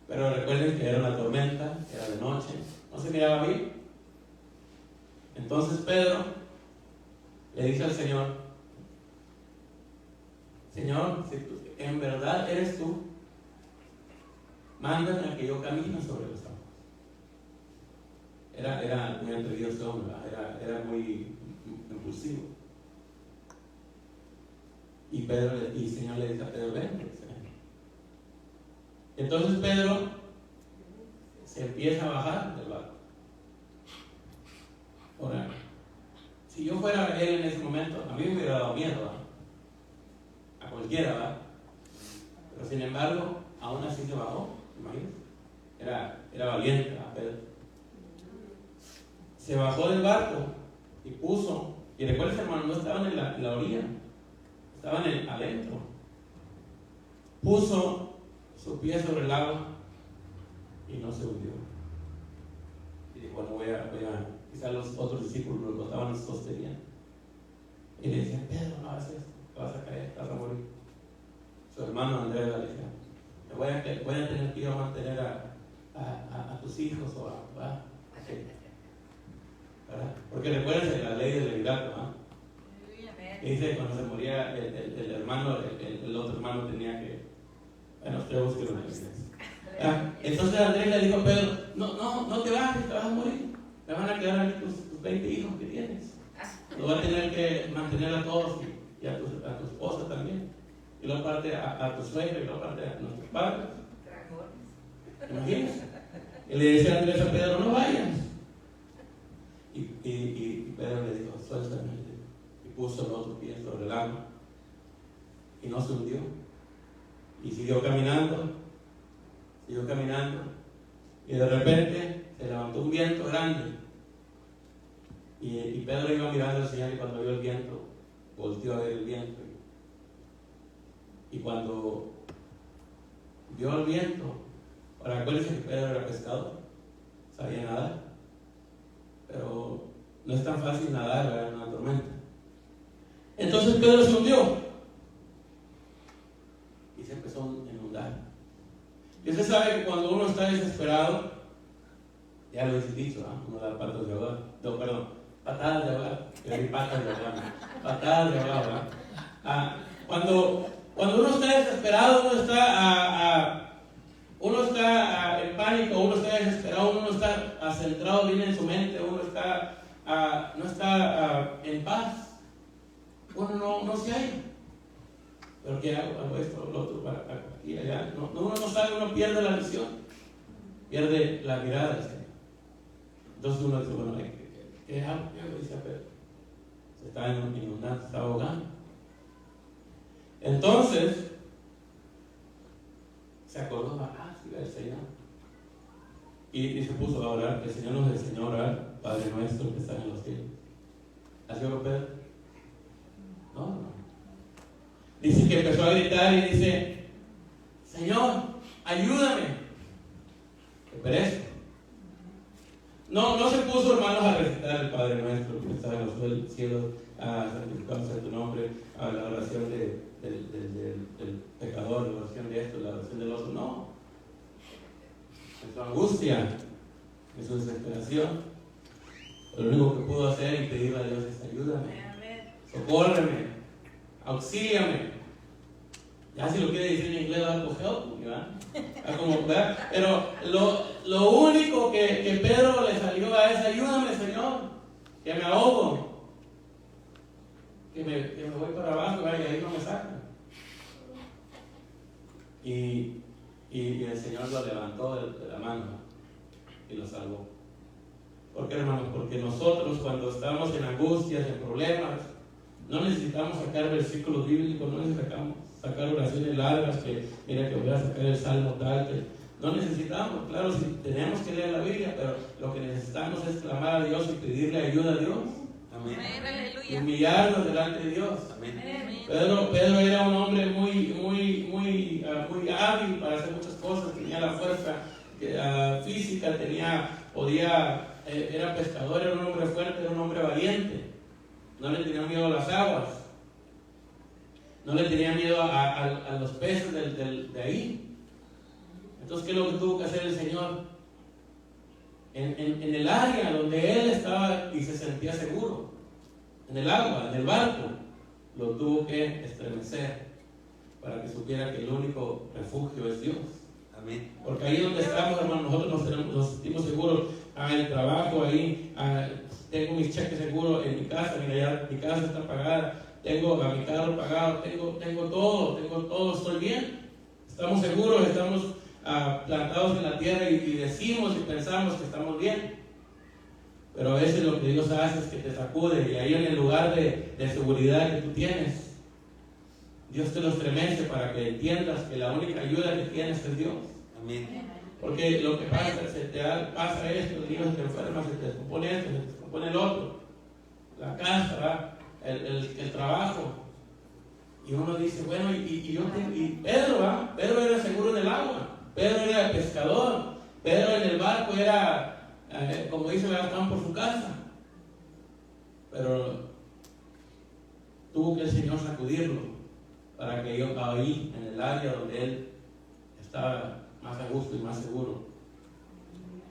Pero recuerden que era una tormenta, era de noche, no se miraba bien. Entonces Pedro le dice al Señor, Señor, si tú en verdad eres tú, mándame a que yo camine sobre los aguas. Era muy atrevido ese hombre, era muy impulsivo. Y el Señor le dice a Pedro, ven. Entonces Pedro se empieza a bajar del barco. Ahora, si yo fuera él en ese momento, a mí me hubiera dado miedo, ¿verdad? A cualquiera, ¿verdad? Pero sin embargo, aún así se bajó, imagínense. era valiente, ¿verdad, Pedro? Se bajó del barco y puso, y recuerden, hermano, no estaban en la orilla, estaban adentro. Puso su pie sobre el agua y no se hundió. Y dijo, bueno, quizás los otros discípulos lo estaban sosteniendo. Y le decían, Pedro, no hagas esto, te vas a caer, te vas a morir. Su hermano Andrés le decía, voy a tener que ir a mantener a tus hijos o a porque recuerden la ley del levirato, ¿no? Dice cuando se moría el hermano, el otro hermano tenía que, bueno, usted busque lo que entonces Andrés le dijo a Pedro, no te bajes, te vas a morir, te van a quedar aquí tus 20 hijos que tienes, lo vas a tener que mantener a todos y a tu esposa también, y luego aparte a tu suegra y luego aparte a nuestros padres. Imagínense. Y le decía Andrés a Pedro, no vayas. Y Pedro le dijo, suéltame. Y puso el otro pie sobre el agua. Y no se hundió. Y siguió caminando. Y de repente se levantó un viento grande. Y Pedro iba mirando al Señor y cuando vio el viento, volteó a ver el viento. Y cuando vio el viento, ahora acuérdense que Pedro era pescador, sabía nadar, pero no es tan fácil nadar, ¿verdad?, en una tormenta. Entonces Pedro se hundió y se empezó a inundar. Y usted sabe que cuando uno está desesperado, ya lo he dicho, ¿no? Uno da patas de ahogar, patadas de ahogar, patadas de ahogar, ¿verdad? Cuando uno está desesperado, uno está en pánico, uno está desesperado, uno no está centrado bien en su mente, uno no está en paz, uno no se halla. Pero ¿qué hago esto, lo otro, para aquí, allá? Uno no sabe, uno pierde la visión, pierde la mirada del Señor. Entonces uno dice, bueno, ¿qué hago? Dice Pedro. Se está inundando, se está ahogando. Entonces se acordó, sí, el Señor. Y se puso a orar. El Señor nos enseñó a orar, Padre nuestro que está en los cielos. ¿Así oró Pedro? No. Dice que empezó a gritar y dice, Señor, ayúdame. ¿Qué perezco? No se puso, hermanos, a recitar el Padre nuestro que está en los cielos, santificado sea tu nombre, a la oración del pecador, la oración de esto, la oración del otro. No. En su angustia, en su desesperación, lo único que pudo hacer y pedirle a Dios es ayúdame, socórreme, auxíliame. Ya si lo quiere decir en inglés, algo help, ¿verdad? ¿Verdad? Pero lo único que Pedro le salió a es ayúdame, Señor, que me ahogo, que me voy para abajo, ¿verdad? Y ahí no me sacan. Y el Señor lo levantó de la mano y lo salvó. ¿Por qué, hermanos? Porque nosotros cuando estamos en angustias, en problemas, no necesitamos sacar versículos bíblicos, no necesitamos sacar oraciones largas que mira que voy a sacar el salmo tal, que no necesitamos. Claro, si tenemos que leer la Biblia, pero lo que necesitamos es clamar a Dios y pedirle ayuda a Dios. Amén. Y humillarnos delante de Dios. Amén. Pedro era un hombre muy hábil para hacer muchas cosas, tenía la fuerza física, era pescador, era un hombre fuerte, era un hombre valiente, no le tenía miedo a las aguas, no le tenía miedo a los peces de ahí. Entonces, ¿qué es lo que tuvo que hacer el Señor? En el área donde él estaba y se sentía seguro, en el agua, en el barco, lo tuvo que estremecer para que supiera que el único refugio es Dios. Amén. Porque ahí donde estamos, hermanos, nosotros nos sentimos seguros. El trabajo ahí, tengo mis cheques seguros en mi casa, mira, ya mi casa está pagada, tengo a mi carro pagado, tengo todo, estoy bien. Estamos seguros, estamos plantados en la tierra y decimos y pensamos que estamos bien. Pero a veces lo que Dios hace es que te sacude y ahí en el lugar de seguridad que tú tienes, Dios te lo estremece para que entiendas que la única ayuda que tienes es Dios. Amén. Porque lo que pasa, pasa esto, el hijo te enferma, se te descompone esto, se te descompone el otro, la casa, ¿verdad? El trabajo. Y uno dice, bueno, y Pedro, ¿verdad? Pedro era seguro en el agua, Pedro era pescador, Pedro en el barco era, como dice Juan, por su casa. Pero tuvo que el Señor sacudirlo para que yo ahí, en el área donde él estaba más a gusto y más seguro,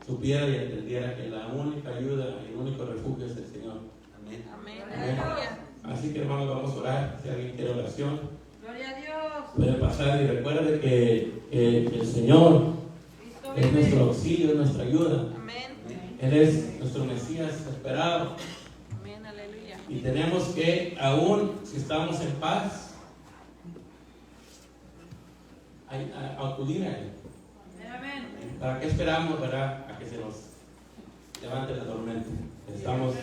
supiera y entendiera que la única ayuda y el único refugio es el Señor. Amén. Amén. Así que, hermanos, vamos a orar. Si alguien quiere oración, Gloria a Dios. puede pasar y recuerde que el Señor es nuestro auxilio, es nuestra ayuda. Amén. Él es nuestro Mesías esperado. Amén, aleluya. Y tenemos que, aún si estamos en paz, acudir a Él. Amén. ¿Para qué esperamos, verdad? A que se nos levante la tormenta. Estamos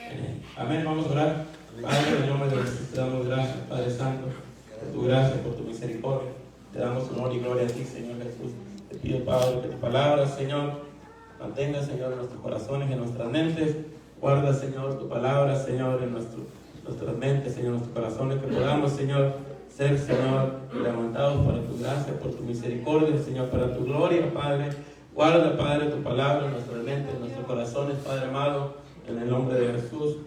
en Él. Amén. Vamos a orar. Padre, en el nombre de Jesús, te damos gracias, Padre Santo, por tu gracia, por tu misericordia. Te damos honor y gloria a ti, Señor Jesús. Te pido, Padre, que tu palabra, Señor, mantenga, Señor, en nuestros corazones, en nuestras mentes. Guarda, Señor, tu palabra, Señor, en nuestras mentes, Señor, en nuestros corazones. Que podamos, Señor, ser, Señor, levantados para tu gracia, por tu misericordia, Señor, para tu gloria, Padre. Guarda, Padre, tu palabra en nuestras mentes, en nuestros corazones, Padre amado, en el nombre de Jesús.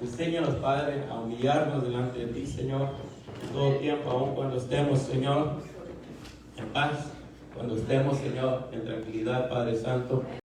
Enséñanos, Padre, a humillarnos delante de ti, Señor, en todo tiempo, aun cuando estemos, Señor, en paz, cuando estemos, Señor, en tranquilidad, Padre Santo.